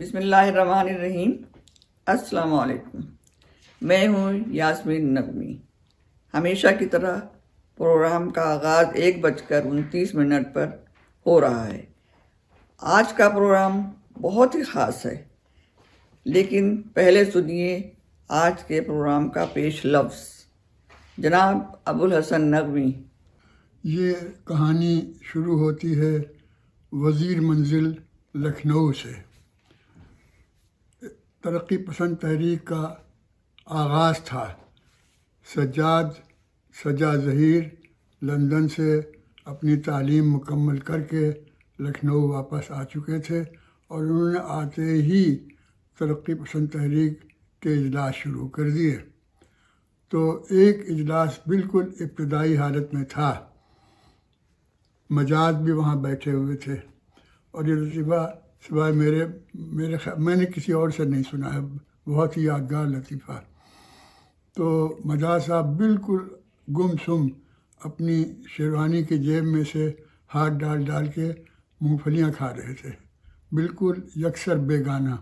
بسم اللہ الرحمن الرحیم۔ السلام علیکم، میں ہوں یاسمین نغمی۔ ہمیشہ کی طرح پروگرام کا آغاز 1:29 پر ہو رہا ہے۔ آج کا پروگرام بہت ہی خاص ہے، لیکن پہلے سنیے آج کے پروگرام کا پیش لفظ۔ جناب ابوالحسن نغمی۔ یہ کہانی شروع ہوتی ہے وزیر منزل لکھنؤ سے۔ ترقی پسند تحریک کا آغاز تھا۔ سجاد ظہیر لندن سے اپنی تعلیم مکمل کر کے لکھنؤ واپس آ چکے تھے اور انہوں نے آتے ہی ترقی پسند تحریک کے اجلاس شروع کر دیے۔ تو ایک اجلاس بالکل ابتدائی حالت میں تھا۔ مجاز بھی وہاں بیٹھے ہوئے تھے اور یہ لطیفہ سوائے میں نے کسی اور سے نہیں سنا ہے، بہت ہی یادگار لطیفہ۔ تو مجاز صاحب بالکل گم سم اپنی شیروانی کی جیب میں سے ہاتھ ڈال کے مونگ پھلیاں کھا رہے تھے، بالکل یکسر بیگانہ۔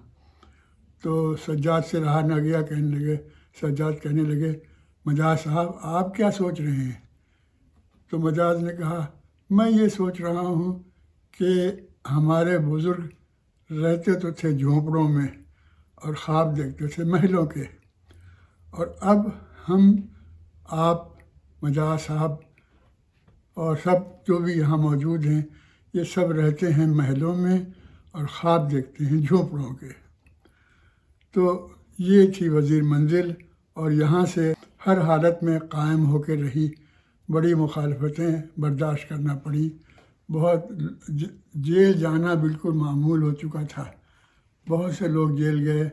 تو سجاد سے رہا نہ گیا، سجاد کہنے لگے مجاز صاحب آپ کیا سوچ رہے ہیں؟ تو مجاز نے کہا میں یہ سوچ رہا ہوں کہ ہمارے بزرگ رہتے تو تھے جھونپڑوں میں اور خواب دیکھتے تھے محلوں کے، اور اب ہم آپ مجاز صاحب اور سب جو بھی یہاں موجود ہیں یہ سب رہتے ہیں محلوں میں اور خواب دیکھتے ہیں جھونپڑوں کے۔ تو یہ تھی وزیر منزل، اور یہاں سے ہر حالت میں قائم ہو کے رہی۔ بڑی مخالفتیں برداشت کرنا پڑی، بہت جیل جانا بالکل معمول ہو چکا تھا۔ بہت سے لوگ جیل گئے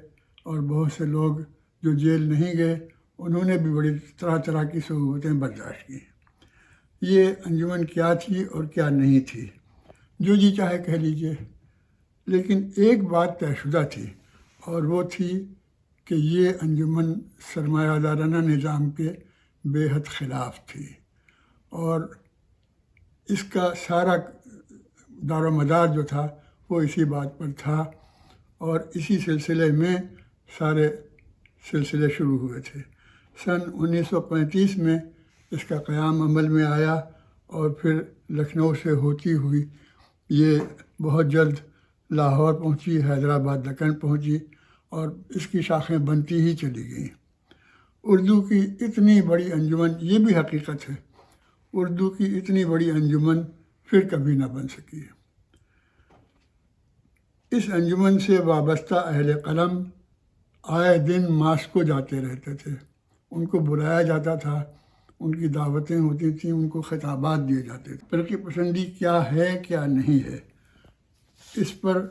اور بہت سے لوگ جو جیل نہیں گئے انہوں نے بھی بڑی طرح کی صعوبتیں برداشت کی۔ یہ انجمن کیا تھی اور کیا نہیں تھی جو جی چاہے کہہ لیجئے، لیکن ایک بات طے شدہ تھی، اور وہ تھی کہ یہ انجمن سرمایہ دارانہ نظام کے بے حد خلاف تھی، اور اس کا سارا دار و مدار جو تھا وہ اسی بات پر تھا، اور اسی سلسلے میں سارے سلسلے شروع ہوئے تھے۔ سن 1935 میں اس کا قیام عمل میں آیا، اور پھر لکھنؤ سے ہوتی ہوئی یہ بہت جلد لاہور پہنچی، حیدرآباد دکن پہنچی، اور اس کی شاخیں بنتی ہی چلی گئیں۔ اردو کی اتنی بڑی انجمن، یہ بھی حقیقت ہے، اردو کی اتنی بڑی انجمن پھر کبھی نہ بن سکی۔ اس انجمن سے وابستہ اہل قلم آئے دن ماسکو جاتے رہتے تھے، ان کو بلایا جاتا تھا، ان کی دعوتیں ہوتی تھیں، ان کو خطابات دیے جاتے تھے۔ ترقی پسندی کیا ہے کیا نہیں ہے، اس پر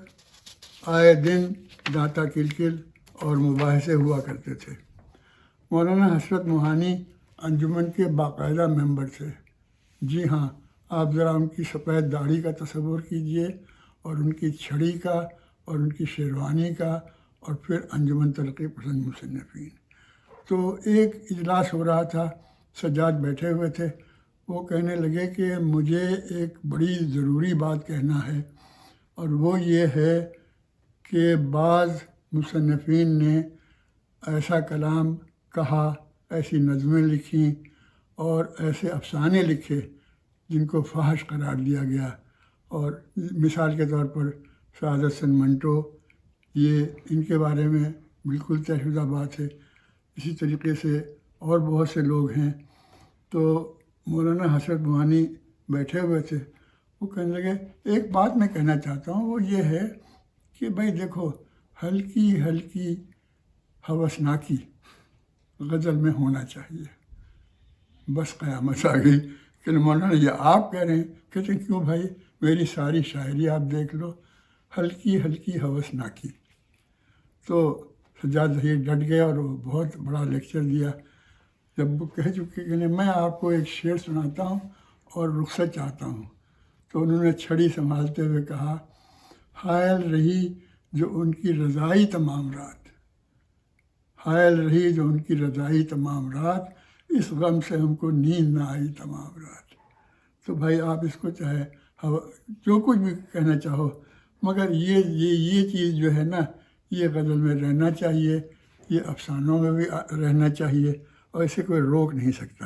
آئے دن داتا کلکل اور مباحثے ہوا کرتے تھے۔ مولانا حسرت موہانی انجمن کے باقاعدہ ممبر تھے۔ جی ہاں، آپ ذرا ان کی سفید داڑھی کا تصور کیجئے، اور ان کی چھڑی کا، اور ان کی شیروانی کا، اور پھر انجمن ترقی پسند مصنفین۔ تو ایک اجلاس ہو رہا تھا، سجاد بیٹھے ہوئے تھے، وہ کہنے لگے کہ مجھے ایک بڑی ضروری بات کہنا ہے، اور وہ یہ ہے کہ بعض مصنفین نے ایسا کلام کہا، ایسی نظمیں لکھیں اور ایسے افسانے لکھے جن کو فحش قرار دیا گیا، اور مثال کے طور پر سعادت حسن منٹو، یہ ان کے بارے میں بالکل طے شدہ بات ہے۔ اسی طریقے سے اور بہت سے لوگ ہیں۔ تو مولانا حسرت موہانی بیٹھے ہوئے تھے، وہ کہنے لگے ایک بات میں کہنا چاہتا ہوں، وہ یہ ہے کہ بھائی دیکھو، ہلکی ہوسناکی غزل میں ہونا چاہیے۔ بس قیامت آ گئی کہ مولانا یہ آپ کہہ رہے ہیں؟ کہتے ہیں کیوں بھائی، میری ساری شاعری آپ دیکھ لو، ہلکی ہوسناکی۔ تو سجاد ظہیر ڈٹ گئے اور وہ بہت بڑا لیکچر دیا۔ جب وہ کہہ چکے کہ میں آپ کو ایک شعر سناتا ہوں اور رخصت چاہتا ہوں، تو انہوں نے چھڑی سنبھالتے ہوئے کہا حائل رہی جو ان کی رضائی تمام رات، حائل رہی جو ان کی رضائی تمام رات، اس غم سے ہم کو نیند نہ آئی تمام رات۔ تو بھائی آپ اس کو چاہے جو کچھ بھی کہنا چاہو، مگر یہ چیز جو ہے نا، یہ غزل میں رہنا چاہیے، یہ افسانوں میں بھی رہنا چاہیے، اور اسے کوئی روک نہیں سکتا۔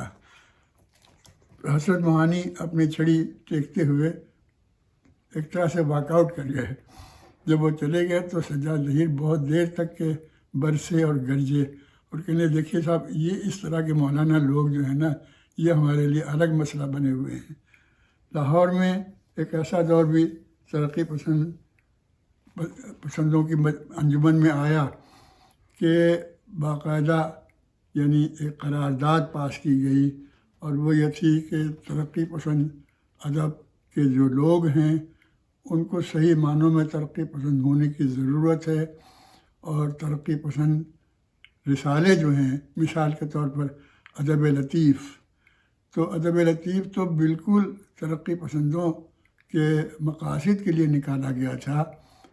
حسرت موہانی اپنی چھڑی ٹیکتے ہوئے ایک طرح سے واک آؤٹ کر گئے۔ جب وہ چلے گئے تو سجاد ظہیر بہت دیر تک کے برسے اور گرجے اور کہنے دیکھیے صاحب، یہ اس طرح کے مولانا لوگ جو ہیں نا، یہ ہمارے لیے الگ مسئلہ بنے ہوئے ہیں۔ لاہور میں ایک ایسا دور بھی ترقی پسندوں کی انجمن میں آیا کہ باقاعدہ یعنی ایک قرارداد پاس کی گئی، اور وہ یہ تھی کہ ترقی پسند ادب کے جو لوگ ہیں ان کو صحیح معنوں میں ترقی پسند ہونے کی ضرورت ہے، اور ترقی پسند رسالے جو ہیں، مثال کے طور پر ادب لطیف، تو ادب لطیف تو بالکل ترقی پسندوں کے مقاصد کے لیے نکالا گیا تھا،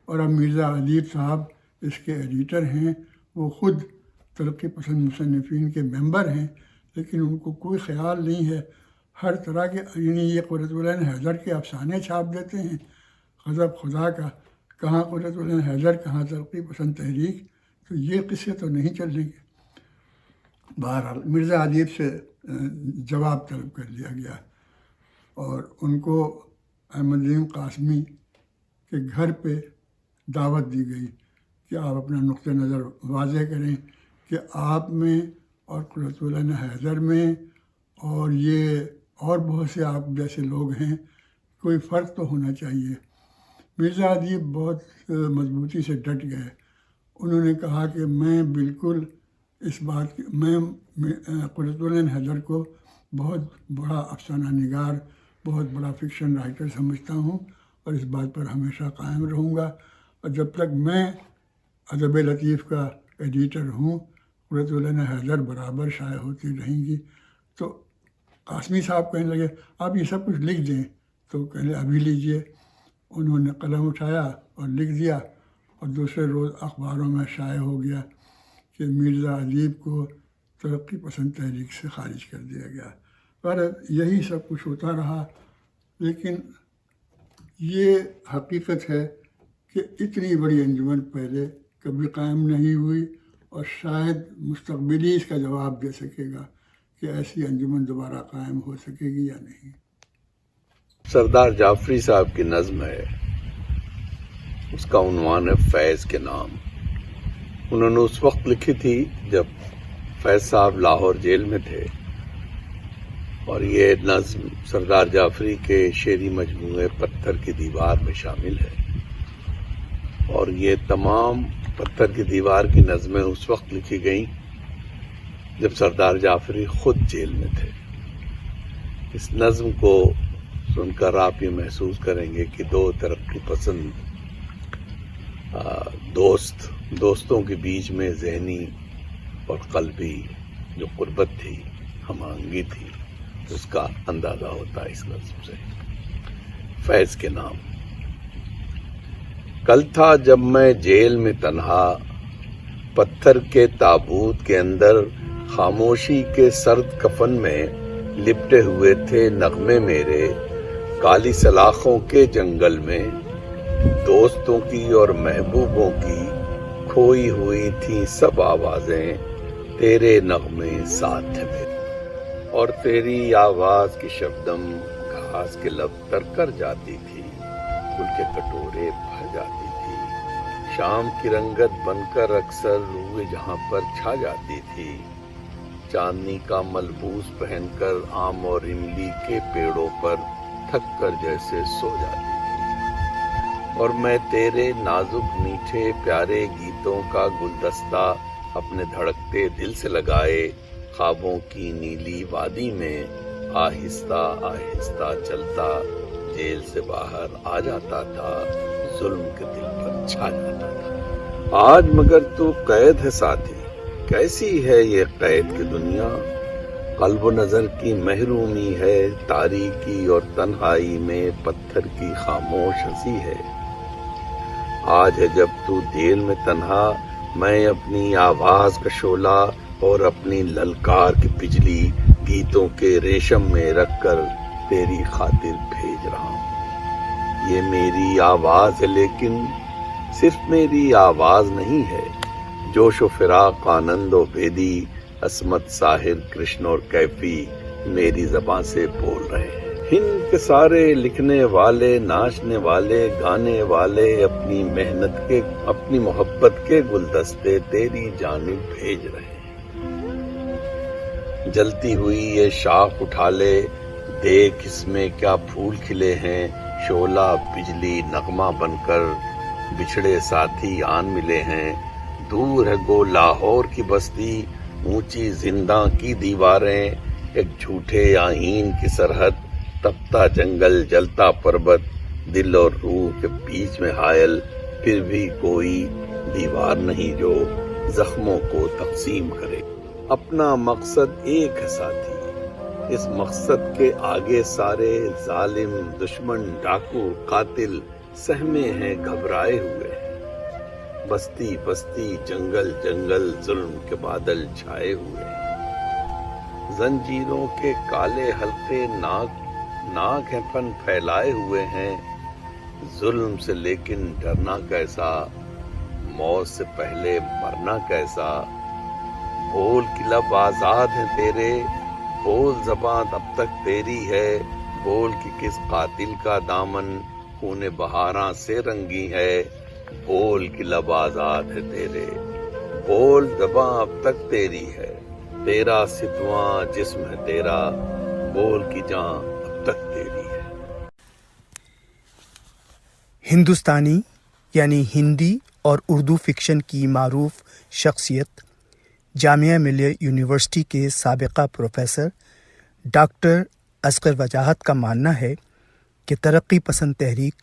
اور اب مرزا ادیب صاحب اس کے ایڈیٹر ہیں، وہ خود ترقی پسند مصنفین کے ممبر ہیں، لیکن ان کو کوئی خیال نہیں ہے، ہر طرح کے یعنی یہ قرۃ العین حیدر کے افسانے چھاپ دیتے ہیں، غضب خدا کا، کہاں قرۃ العین حیدر، کہاں ترقی پسند تحریک، تو یہ قصے تو نہیں چلیں گے۔ بہرحال مرزا ادیب سے جواب طلب کر لیا گیا، اور ان کو احمد نعیم قاسمی کے گھر پہ دعوت دی گئی کہ آپ اپنا نقطہ نظر واضح کریں کہ آپ میں اور قرۃ العین حیدر میں اور یہ اور بہت سے آپ جیسے لوگ ہیں، کوئی فرق تو ہونا چاہیے۔ مرزا ادیب بہت مضبوطی سے ڈٹ گئے، انہوں نے کہا کہ میں بالکل اس بات میں قرۃ العین حیدر کو بہت بڑا افسانہ نگار، بہت بڑا فکشن رائٹر سمجھتا ہوں، اور اس بات پر ہمیشہ قائم رہوں گا، اور جب تک میں ادب لطیف کا ایڈیٹر ہوں قرۃ العین حیدر برابر شائع ہوتی رہیں گی۔ تو قاسمی صاحب کہنے لگے آپ یہ سب کچھ لکھ دیں، تو کہنے ابھی لیجئے۔ انہوں نے قلم اٹھایا اور لکھ دیا، اور دوسرے روز اخباروں میں شائع ہو گیا کہ مرزا ادیب کو ترقی پسند تحریک سے خارج کر دیا گیا۔ پر یہی سب کچھ ہوتا رہا، لیکن یہ حقیقت ہے کہ اتنی بڑی انجمن پہلے کبھی قائم نہیں ہوئی، اور شاید مستقبل ہی اس کا جواب دے سکے گا کہ ایسی انجمن دوبارہ قائم ہو سکے گی یا نہیں۔ سردار جعفری صاحب کی نظم ہے، اس کا عنوان ہے فیض کے نام۔ انہوں نے اس وقت لکھی تھی جب فیض صاحب لاہور جیل میں تھے، اور یہ نظم سردار جعفری کے شعری مجموعے پتھر کی دیوار میں شامل ہے، اور یہ تمام پتھر کی دیوار کی نظمیں اس وقت لکھی گئیں جب سردار جعفری خود جیل میں تھے۔ اس نظم کو سن کر آپ یہ محسوس کریں گے کہ دو ترقی پسند دوستوں کے بیچ میں ذہنی اور قلبی جو قربت تھی، ہم آہنگی تھی، اس کا اندازہ ہوتا ہے اس نظم سے۔ فیض کے نام۔ کل تھا جب میں جیل میں تنہا، پتھر کے تابوت کے اندر خاموشی کے سرد کفن میں لپٹے ہوئے تھے نغمے میرے، کالی سلاخوں کے جنگل میں دوستوں کی اور محبوبوں کی کھوئی ہوئی تھی سب آوازیں، تیرے نغمے ساتھ تھے میرے، اور تیری آواز کی شبنم گھاس کے لب تر کر جاتی تھی، گل کے کٹورے بھر جاتی تھی، شام کی رنگت بن کر اکثر روئے جہاں پر چھا جاتی تھی، چاندنی کا ملبوس پہن کر آم اور املی کے پیڑوں پر تھک کر جیسے سو جاتی تھی، اور میں تیرے نازک میٹھے پیارے گیتوں کا گلدستہ اپنے دھڑکتے دل سے لگائے خوابوں کی نیلی وادی میں آہستہ آہستہ چلتا جیل سے باہر آ جاتا تھا، ظلم کے دل پر چھا جاتا تھا۔ آج مگر تو قید ہے ساتھی، کیسی ہے یہ قید کی دنیا، قلب و نظر کی محرومی ہے، تاریکی اور تنہائی میں پتھر کی خاموش ہنسی ہے۔ آج ہے جب تو جیل میں تنہا، میں اپنی آواز کا شعلہ اور اپنی للکار کی بجلی گیتوں کے ریشم میں رکھ کر تیری خاطر بھیج رہا ہوں۔ یہ میری آواز ہے لیکن صرف میری آواز نہیں ہے، جوش و فراق، آنند و بیدی، عصمت، ساحر، کرشن اور کیفی میری زباں سے بول رہے ہیں۔ ہند کے سارے لکھنے والے، ناچنے والے، گانے والے اپنی محنت کے، اپنی محبت کے گلدستے تیری جانب بھیج رہے ہیں۔ جلتی ہوئی یہ شاخ اٹھا لے، دیکھ اس میں کیا پھول کھلے ہیں، شعلہ، بجلی، نغمہ بن کر بچھڑے ساتھی آن ملے ہیں۔ دور ہے گو لاہور کی بستی، اونچی زنداں کی دیواریں، ایک جھوٹے آئین کی سرحد، تپتا جنگل، جلتا پربت، دل اور روح کے بیچ میں حائل، پھر بھی کوئی دیوار نہیں جو زخموں کو تقسیم کرے۔ اپنا مقصد ایک ہے ساتھی، اس مقصد کے آگے سارے ظالم، دشمن، ڈاکو، قاتل سہمے ہیں، گھبرائے ہوئے ہیں۔ بستی بستی، جنگل جنگل، ظلم کے بادل چھائے ہوئے ہیں۔ زنجیروں کے کالے حلقے ناک ہیں پن پھیلائے ہوئے ہیں۔ ظلم سے لیکن ڈرنا کیسا، موت سے پہلے مرنا کیسا۔ بول کی لب آزاد ہیں تیرے، بول زبان اب تک تیری ہے، بول کہ کس قاتل کا دامن خون بہاراں سے رنگی ہے۔ بول کی لب آزاد ہے تیرے، بول زباں اب تک تیری ہے، تیرا ستواں جسم ہے تیرا، بول کی جان اب تک تیری ہے۔ ہندوستانی یعنی ہندی اور اردو فکشن کی معروف شخصیت، جامعہ ملیہ یونیورسٹی کے سابقہ پروفیسر ڈاکٹر اصغر وجاہت کا ماننا ہے کہ ترقی پسند تحریک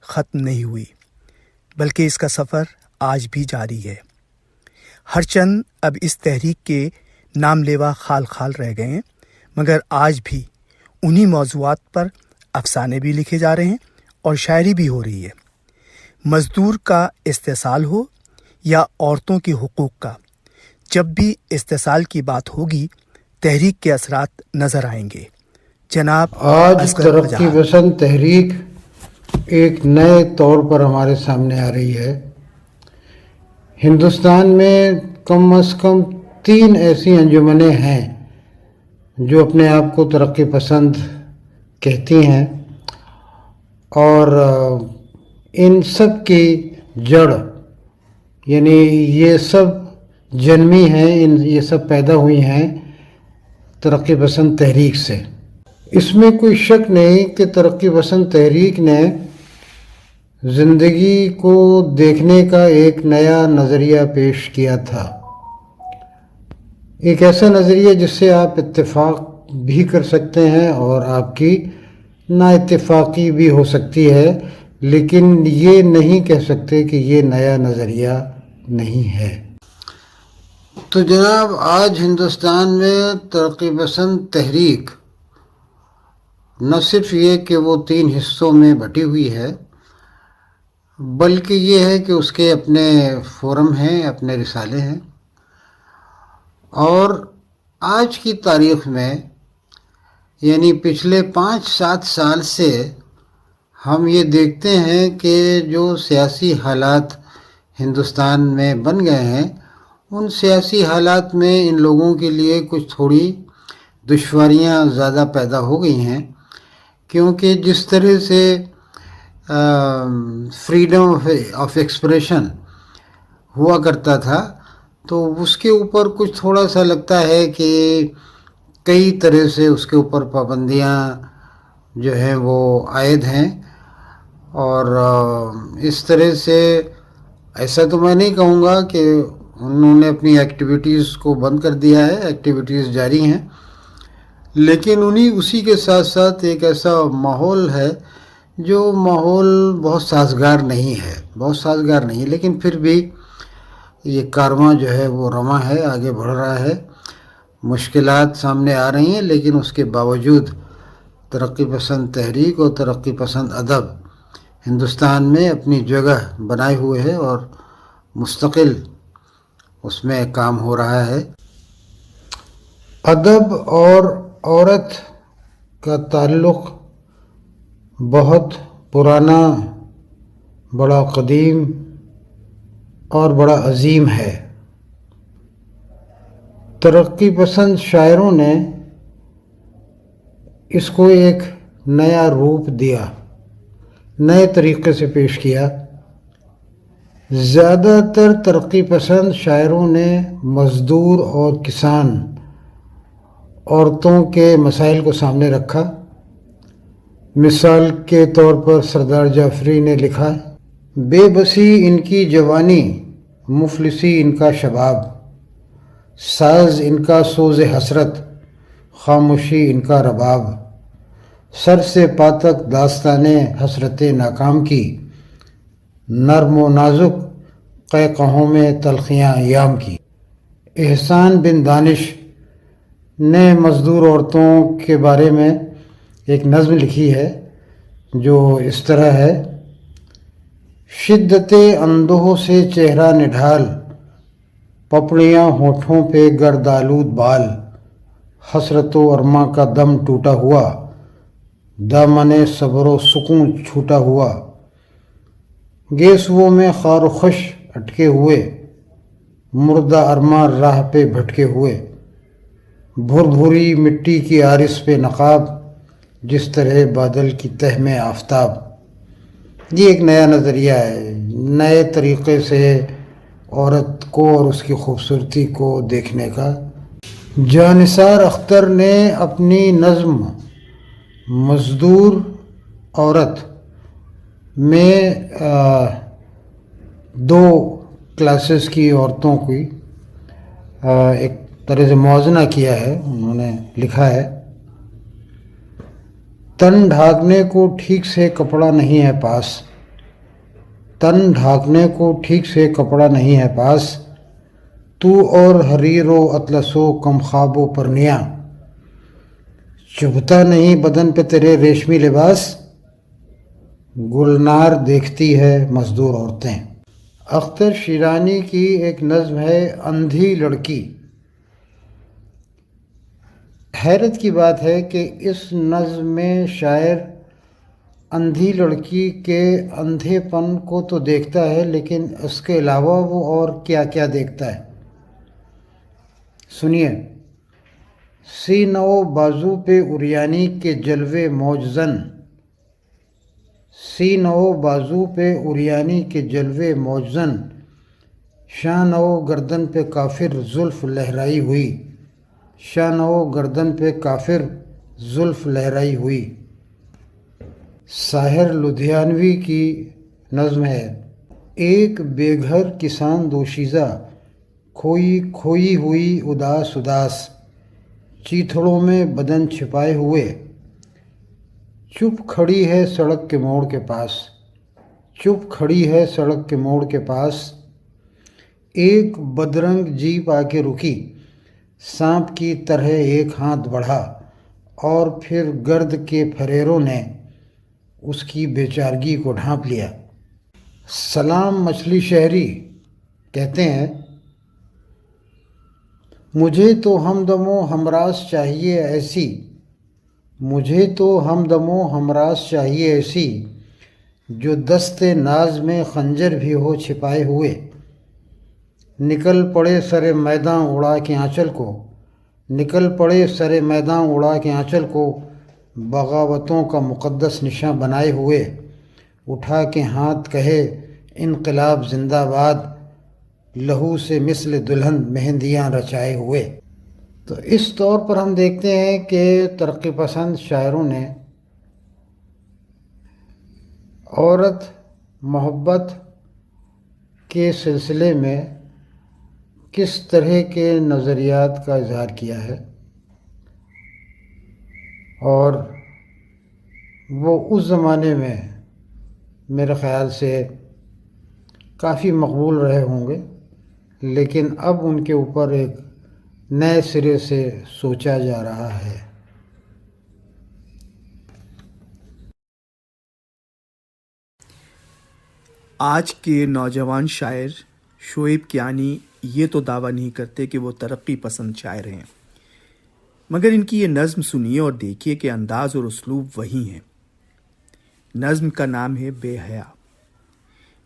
ختم نہیں ہوئی، بلکہ اس کا سفر آج بھی جاری ہے۔ ہر چند اب اس تحریک کے نام لیوا خال خال رہ گئے ہیں، مگر آج بھی انہی موضوعات پر افسانے بھی لکھے جا رہے ہیں اور شاعری بھی ہو رہی ہے۔ مزدور کا استحصال ہو یا عورتوں کے حقوق کا، جب بھی استحصال کی بات ہوگی تحریک کے اثرات نظر آئیں گے۔ جناب آج ترقی پسند تحریک ایک نئے طور پر ہمارے سامنے آ رہی ہے۔ ہندوستان میں کم از کم 3 ایسی انجمنیں ہیں جو اپنے آپ کو ترقی پسند کہتی ہیں، اور ان سب کی جڑ یعنی یہ سب جنمی ہیں، یہ سب پیدا ہوئی ہیں ترقی پسند تحریک سے۔ اس میں کوئی شک نہیں کہ ترقی پسند تحریک نے زندگی کو دیکھنے کا ایک نیا نظریہ پیش کیا تھا، ایک ایسا نظریہ جس سے آپ اتفاق بھی کر سکتے ہیں اور آپ کی نا اتفاقی بھی ہو سکتی ہے، لیکن یہ نہیں کہہ سکتے کہ یہ نیا نظریہ نہیں ہے۔ تو جناب، آج ہندوستان میں ترقی پسند تحریک نہ صرف یہ کہ وہ 3 حصوں میں بٹی ہوئی ہے، بلکہ یہ ہے کہ اس کے اپنے فورم ہیں، اپنے رسالے ہیں، اور آج کی تاریخ میں یعنی پچھلے 5-7 سال سے ہم یہ دیکھتے ہیں کہ جو سیاسی حالات ہندوستان میں بن گئے ہیں، ان سیاسی حالات میں ان لوگوں کے لیے کچھ تھوڑی دشواریاں زیادہ پیدا ہو گئی ہیں، کیونکہ جس طرح سے فریڈم آف ایکسپریشن ہوا کرتا تھا، تو اس کے اوپر کچھ تھوڑا سا لگتا ہے کہ کئی طرح سے اس کے اوپر پابندیاں جو ہیں وہ عائد ہیں، اور اس طرح سے ایسا تو میں نہیں کہوں گا کہ انہوں نے اپنی ایکٹیویٹیز کو بند کر دیا ہے، ایکٹیویٹیز جاری ہیں، لیکن اسی کے ساتھ ساتھ ایک ایسا ماحول ہے جو ماحول بہت سازگار نہیں ہے، لیکن پھر بھی یہ کارواں جو ہے وہ رواں ہے، آگے بڑھ رہا ہے۔ مشکلات سامنے آ رہی ہیں، لیکن اس کے باوجود ترقی پسند تحریک اور ترقی پسند ادب ہندوستان میں اپنی جگہ بنائے ہوئے ہے اور مستقل اس میں کام ہو رہا ہے۔ ادب اور عورت کا تعلق بہت پرانا، بڑا قدیم اور بڑا عظیم ہے۔ ترقی پسند شاعروں نے اس کو ایک نیا روپ دیا، نئے طریقے سے پیش کیا۔ زیادہ تر ترقی پسند شاعروں نے مزدور اور کسان، عورتوں کے مسائل کو سامنے رکھا۔ مثال کے طور پر سردار جعفری نے لکھا، بے بسی ان کی جوانی، مفلسی ان کا شباب، ساز ان کا سوز حسرت، خاموشی ان کا رباب، سر سے پا تک داستان حسرت ناکام کی، نرم و نازک قہقہوں میں تلخیاں ایام کی۔ احسان بن دانش نے مزدور عورتوں کے بارے میں ایک نظم لکھی ہے جو اس طرح ہے، شدت اندوہ سے چہرہ نڈھال، پپڑیاں ہونٹوں پہ گردآلود بال، حسرت و ارماں کا دم ٹوٹا ہوا، دامن صبر و سکون چھوٹا ہوا، گیسوؤں میں خار و خش اٹکے ہوئے، مردہ ارماں راہ پہ بھٹکے ہوئے، بھر بھری مٹی کی عارض پہ نقاب، جس طرح بادل کی تہ میں آفتاب۔ یہ ایک نیا نظریہ ہے، نئے طریقے سے عورت کو اور اس کی خوبصورتی کو دیکھنے کا۔ جانثار اختر نے اپنی نظم مزدور عورت میں دو کلاسز کی عورتوں کی ایک طرح سے موازنہ کیا ہے۔ انہوں نے لکھا ہے، تن ڈھانکنے کو ٹھیک سے کپڑا نہیں ہے پاس، تن ڈھانکنے کو ٹھیک سے کپڑا نہیں ہے پاس، تو اور حریر و اطلس و کم خواب و پرنیاں، چبھتا نہیں بدن پہ تیرے ریشمی لباس، گلنار دیکھتی ہے مزدور عورتیں۔ اختر شیرانی کی ایک نظم ہے اندھی لڑکی۔ حیرت کی بات ہے کہ اس نظم میں شاعر اندھی لڑکی کے اندھے پن کو تو دیکھتا ہے، لیکن اس کے علاوہ وہ اور کیا کیا دیکھتا ہے۔ سنیے، سینہ و بازو پہ عریانی کے جلوے موجزن، سینہ و بازو پہ عریانی کے جلوے موجزن، شانہ و گردن پہ کافر زلف لہرائی ہوئی، شانہ و گردن پہ کافر زلف لہرائی ہوئی۔ ساحر لدھیانوی کی نظم ہے، ایک بے گھر کسان دوشیزہ، کھوئی ہوئی اداس اداس، چیتھڑوں میں بدن چھپائے ہوئے، چپ کھڑی ہے سڑک کے موڑ کے پاس، چپ کھڑی ہے سڑک کے موڑ کے پاس، ایک بدرنگ جیپ آ کے رکی، سانپ کی طرح ایک ہاتھ بڑھا، اور پھر گرد کے پھریروں نے اس کی بیچارگی کو ڈھانپ لیا۔ سلام مچھلی شہری کہتے ہیں، مجھے تو ہمدم و ہمراز چاہیے ایسی، مجھے تو ہمدم و ہمراز چاہیے ایسی، جو دست ناز میں خنجر بھی ہو چھپائے ہوئے، نکل پڑے سر میداں اڑا کے آنچل کو، نکل پڑے سر میداں اڑا کے آنچل کو، بغاوتوں کا مقدس نشاں بنائے ہوئے، اٹھا کے ہاتھ کہے انقلاب زندہ باد، لہو سے مثل دلہن مہندیاں رچائے ہوئے۔ تو اس طور پر ہم دیکھتے ہیں کہ ترقی پسند شاعروں نے عورت محبت کے سلسلے میں کس طرح کے نظریات کا اظہار کیا ہے، اور وہ اس زمانے میں میرے خیال سے کافی مقبول رہے ہوں گے، لیکن اب ان کے اوپر ایک نئے سرے سے سوچا جا رہا ہے۔ آج کے نوجوان شاعر شعیب کیانی یہ تو دعویٰ نہیں کرتے کہ وہ ترقی پسند شاعر ہیں، مگر ان کی یہ نظم سنیے اور دیکھیے کہ انداز اور اسلوب وہی ہیں۔ نظم کا نام ہے بے حیا۔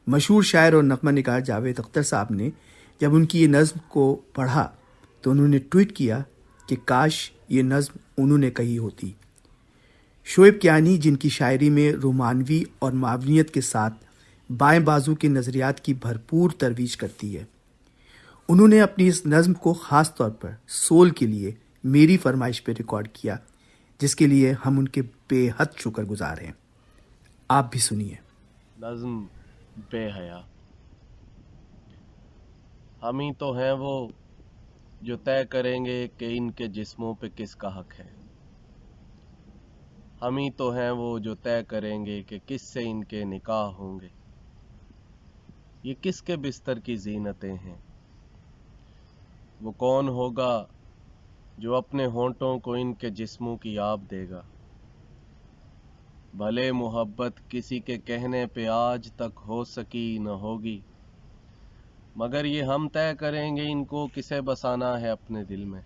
مشہور شاعر اور نغمہ نگار جاوید اختر صاحب نے جب ان کی یہ نظم کو پڑھا تو انہوں نے ٹویٹ کیا کہ کاش یہ نظم انہوں نے کہی ہوتی۔ شعیب کیانی، جن کی شاعری میں رومانوی اور معاونیت کے ساتھ بائیں بازو کے نظریات کی بھرپور ترویج کرتی ہے، انہوں نے اپنی اس نظم کو خاص طور پر سول کے لیے میری فرمائش پہ ریکارڈ کیا، جس کے لیے ہم ان کے بے حد شکر گزار ہیں۔ آپ بھی سنیے۔ نظم بے حیا۔ ہم ہی تو ہیں وہ جو طے کریں گے کہ ان کے جسموں پہ کس کا حق ہے۔ ہم ہی تو ہیں وہ جو طے کریں گے کہ کس سے ان کے نکاح ہوں گے۔ یہ کس کے بستر کی زینتیں ہیں؟ وہ کون ہوگا جو اپنے ہونٹوں کو ان کے جسموں کی آب دے گا؟ بھلے محبت کسی کے کہنے پہ آج تک ہو سکی نہ ہوگی، مگر یہ ہم طے کریں گے ان کو کسے بسانا ہے اپنے دل میں۔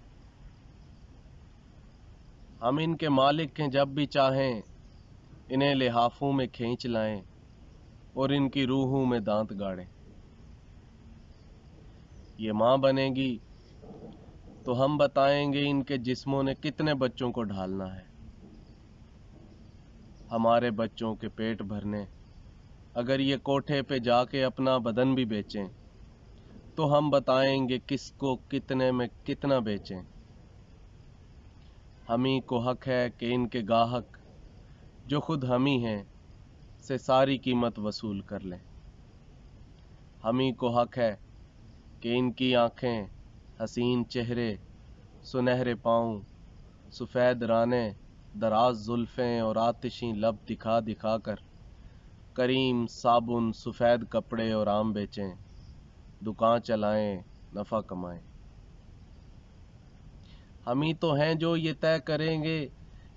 ہم ان کے مالک ہیں، جب بھی چاہیں انہیں لحافوں میں کھینچ لائیں اور ان کی روحوں میں دانت گاڑیں۔ یہ ماں بنے گی تو ہم بتائیں گے ان کے جسموں نے کتنے بچوں کو ڈھالنا ہے۔ ہمارے بچوں کے پیٹ بھرنے اگر یہ کوٹھے پہ جا کے اپنا بدن بھی بیچیں تو ہم بتائیں گے کس کو کتنے میں کتنا بیچیں۔ ہم ہی کو حق ہے کہ ان کے گاہک جو خود ہم ہی ہیں سے ساری قیمت وصول کر لیں۔ ہم ہی کو حق ہے کہ ان کی آنکھیں، حسین چہرے، سنہرے پاؤں، سفید رانے، دراز زلفیں اور آتشیں لب دکھا دکھا کر کریم صابن، سفید کپڑے اور آم بیچیں، دکان چلائیں، نفع کمائیں۔ ہم ہی تو ہیں جو یہ طے کریں گے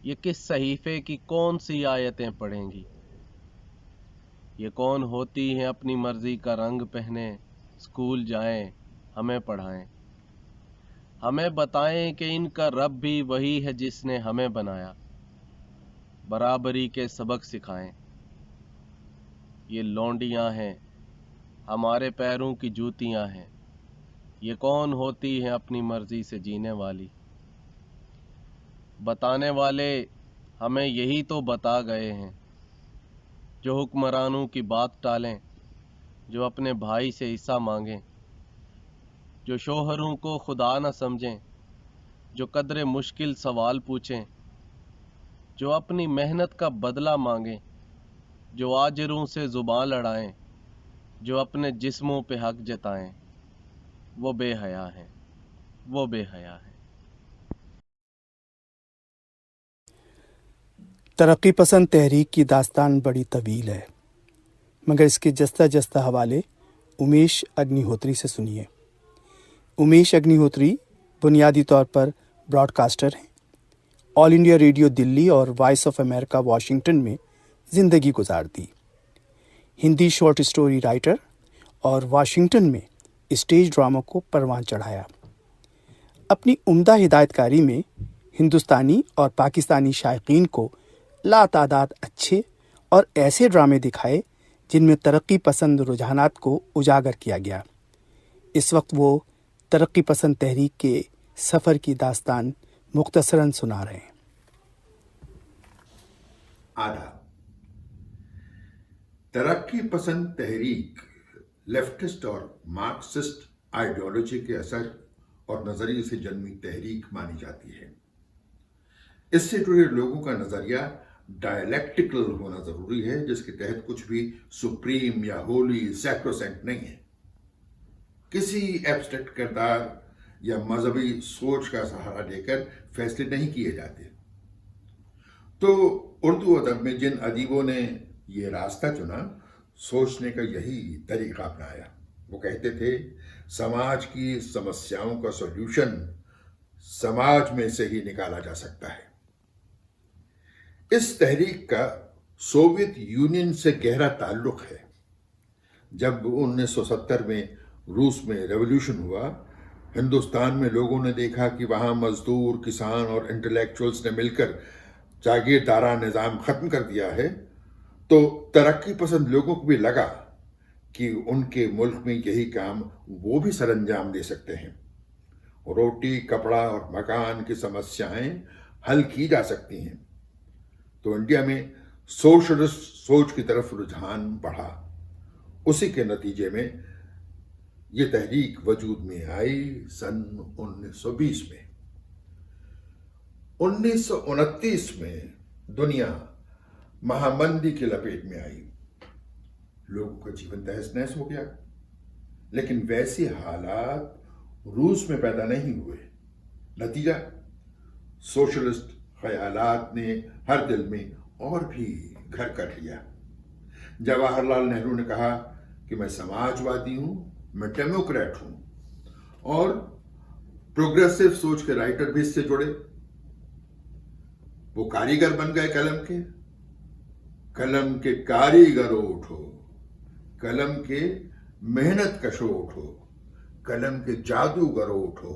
یہ کس صحیفے کی کون سی آیتیں پڑھیں گی۔ یہ کون ہوتی ہیں اپنی مرضی کا رنگ پہنے، اسکول جائیں، ہمیں پڑھائیں۔ ہمیں بتائیں کہ ان کا رب بھی وہی ہے جس نے ہمیں بنایا، برابری کے سبق سکھائیں۔ یہ لونڈیاں ہیں، ہمارے پیروں کی جوتیاں ہیں۔ یہ کون ہوتی ہیں اپنی مرضی سے جینے والی؟ بتانے والے ہمیں یہی تو بتا گئے ہیں، جو حکمرانوں کی بات ٹالیں، جو اپنے بھائی سے حصہ مانگیں، جو شوہروں کو خدا نہ سمجھیں، جو قدر مشکل سوال پوچھیں، جو اپنی محنت کا بدلہ مانگیں، جو آجروں سے زبان لڑائیں، جو اپنے جسموں پہ حق جتائیں، وہ بے حیا ہیں، وہ بے حیا ہیں۔ ترقی پسند تحریک کی داستان بڑی طویل ہے، مگر اس کے جستہ جستہ حوالے امیش اگنی ہوتری سے سنیے۔ امیش اگنی ہوتری بنیادی طور پر براڈ کاسٹر ہیں۔ آل انڈیا ریڈیو دلی اور وائس آف امریکہ واشنگٹن میں زندگی گزار دی۔ ہندی شارٹ اسٹوری رائٹر اور واشنگٹن میں اسٹیج ڈراموں کو پروان چڑھایا۔ اپنی عمدہ ہدایت کاری میں ہندوستانی اور پاکستانی شائقین کو لاتعداد اچھے اور ایسے ڈرامے دکھائے جن میں ترقی پسند رجحانات کو اجاگر کیا گیا۔ اس وقت وہ ترقی پسند تحریک کے سفر کی داستان مختصراً سنا رہے ہیں۔ آداب۔ ترقی پسند تحریک لیفٹسٹ اور مارکسسٹ آئیڈیالوجی کے اثر اور نظریے سے جنمی تحریک مانی جاتی ہے۔ اس سے جڑے لوگوں کا نظریہ ڈائلیکٹیکل ہونا ضروری ہے، جس کے تحت کچھ بھی سپریم یا ہولی سیکروسینٹ نہیں ہے۔ کسی ایبسٹریکٹ کردار یا مذہبی سوچ کا سہارا لے کر فیصلے نہیں کیے جاتے۔ تو اردو ادب میں جن ادیبوں نے یہ راستہ چنا، سوچنے کا یہی طریقہ اپنایا، وہ کہتے تھے سماج کی سمسیاؤں کا سولوشن سماج میں سے ہی نکالا جا سکتا ہے۔ اس تحریک کا سوویت یونین سے گہرا تعلق ہے۔ جب 1970 میں روس میں ریولوشن ہوا، ہندوستان میں لوگوں نے دیکھا کہ وہاں مزدور، کسان اور انٹلیکچوئلز نے مل کر جاگیردارانہ نظام ختم کر دیا ہے، تو ترقی پسند لوگوں کو بھی لگا کہ ان کے ملک میں یہی کام وہ بھی سر انجام دے سکتے ہیں. روٹی, کپڑا اور مکان کی سمسیایں حل کی جا سکتی ہیں. تو انڈیا میں سوشلسٹ سوچ کی طرف رجحان بڑھا. اسی کے نتیجے میں یہ تحریک وجود میں آئی سن 1920 میں. 1929 میں دنیا مہامندی کی لپیٹ میں آئی. لوگوں کا جیون تہس نہس ہو گیا. لیکن ویسے حالات روس میں پیدا نہیں ہوئے. نتیجہ سوشلسٹ خیالات نے ہر دل میں اور بھی گھر کر لیا. جواہر لال نہرو نے کہا کہ میں سماج وادی ہوں, میں ڈیموکریٹ ہوں, اور پروگریسو سوچ کے رائٹر بھی اس سے جڑے. وہ کاریگر بن گئے قلم کے. قلم کے کاریگروں اٹھو, قلم کے محنت کشو اٹھو, قلم کے جادوگروں اٹھو,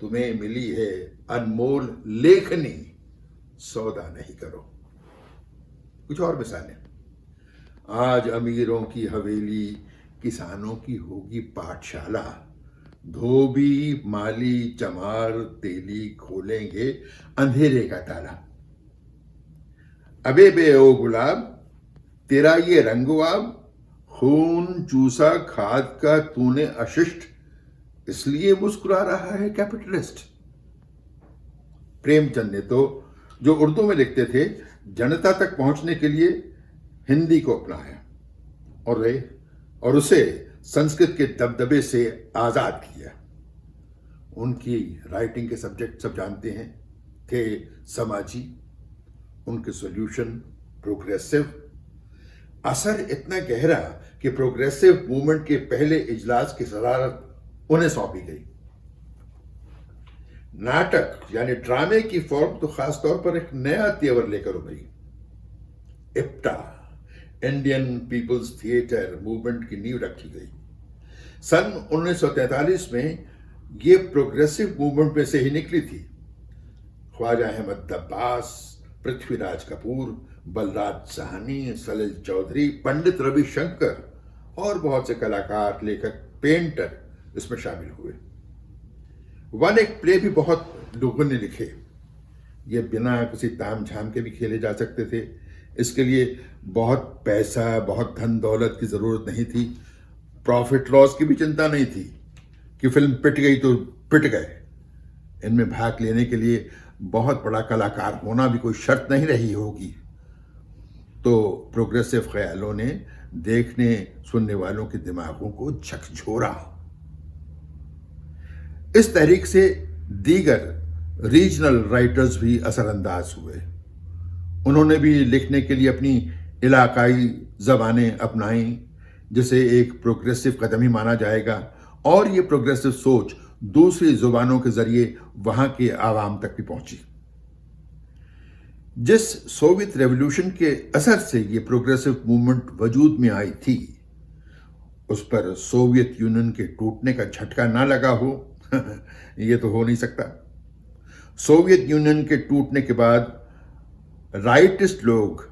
تمہیں ملی ہے انمول لیکھنی, سودا نہیں کرو. کچھ اور مثالیں. آج امیروں کی حویلی, کسانوں کی ہوگی پاٹھشالہ. دھوبی, مالی, چمار, تیلی کھولیں گے اندھیرے کا تالا. ابے بے او گلاب, تیرا یہ رنگ و آب, خون چوسا کھاد کا تو نے اششٹ, اس لیے مسکرا رہا ہے کیپٹلسٹ. پریم چند نے تو جو اردو میں لکھتے تھے جنتا تک پہنچنے کے لیے ہندی کو اپنایا اور اسے سنسکرت کے دبدبے سے آزاد کیا. ان کی رائٹنگ کے سبجیکٹ سب جانتے ہیں, تھے سماجی, ان کے سولوشن پروگریسو. اثر اتنا گہرا کہ پروگریسو موومنٹ کے پہلے اجلاس کی صدارت انہیں سونپی گئی. ناٹک یعنی ڈرامے کی فارم تو خاص طور پر ایک نیا تیور لے کر ابھری. اپٹا, انڈین پیپلز تھیٹر موومنٹ کی نیو رکھی گئی. سن 1943 میں یہ پروگریسو موومنٹ میں سے ہی نکلی تھی. خواجہ احمد عباس, پرتھوی راج کپور, بلراج سہانی, سلیل چودھری, پنڈت روی شنکر اور بہت سے کلاکار, لیکھک, پینٹر اس میں شامل ہوئے. ون ایک پلے بھی بہت لوگوں نے لکھے. یہ بنا کسی تام جھام کے بھی کھیلے جا سکتے تھے. اس کے لیے بہت پیسہ, بہت دھن دولت کی ضرورت نہیں تھی. پروفٹ لاس کی بھی چنتا نہیں تھی کہ فلم پٹ گئی تو پٹ گئے. ان میں بھاگ لینے کے لیے بہت بڑا کلاکار ہونا بھی کوئی شرط نہیں رہی ہوگی. تو پروگریسو خیالوں نے دیکھنے سننے والوں کے دماغوں کو جھکجھورا. اس تحریک سے دیگر ریجنل رائٹرز بھی اثر انداز ہوئے. انہوں نے بھی لکھنے کے لیے اپنی علاقائی زبانیں اپنائیں, جسے ایک پروگریسو قدم ہی مانا جائے گا. اور یہ پروگریسو سوچ دوسری زبانوں کے ذریعے وہاں کے عوام تک بھی پہنچی. جس سوویت ریولوشن کے اثر سے یہ پروگریسو موومنٹ وجود میں آئی تھی, اس پر سوویت یونین کے ٹوٹنے کا جھٹکا نہ لگا ہو یہ تو ہو نہیں سکتا. سوویت یونین کے ٹوٹنے کے بعد رائٹسٹ لوگ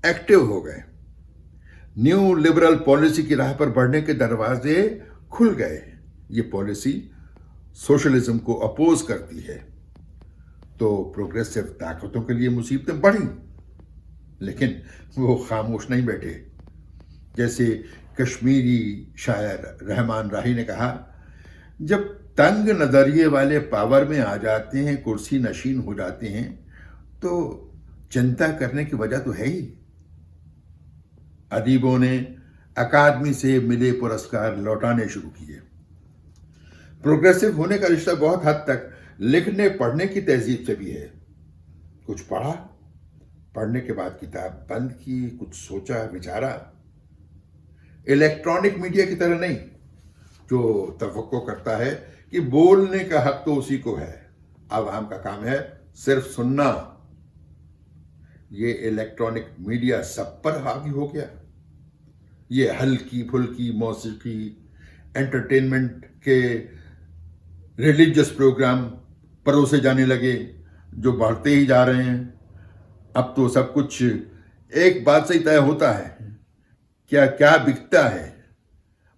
ایکٹیو ہو گئے. نیو لبرل پالیسی کی راہ پر بڑھنے کے دروازے کھل گئے. یہ پالیسی سوشلزم کو اپوز کرتی ہے. تو پروگریسو طاقتوں کے لیے مصیبتیں بڑھیں, لیکن وہ خاموش نہیں بیٹھے. جیسے کشمیری شاعر رحمان راہی نے کہا, جب تنگ نظریے والے پاور میں آ جاتے ہیں, کرسی نشین ہو جاتے ہیں, تو چنتا کرنے کی وجہ تو ہے ہی. ادیبوں نے اکادمی سے ملے پرسکار لوٹانے شروع کیے. پروگریسو ہونے کا رشتہ بہت حد تک لکھنے پڑھنے کی تہذیب سے بھی ہے. کچھ پڑھا, پڑھنے کے بعد کتاب بند کی, کچھ سوچا وچارا. الیکٹرانک میڈیا کی طرح نہیں جو توقع کرتا ہے کہ بولنے کا حق تو اسی کو ہے, عوام کا کام ہے صرف سننا. یہ الیکٹرانک میڈیا سب پر حاوی ہو گیا. یہ ہلکی پھلکی موسیقی, انٹرٹینمنٹ کے ریلیجس پروگرام پروسے جانے لگے جو بڑھتے ہی جا رہے ہیں. اب تو سب کچھ ایک بات سے ہی طے ہوتا ہے, کیا بکتا ہے,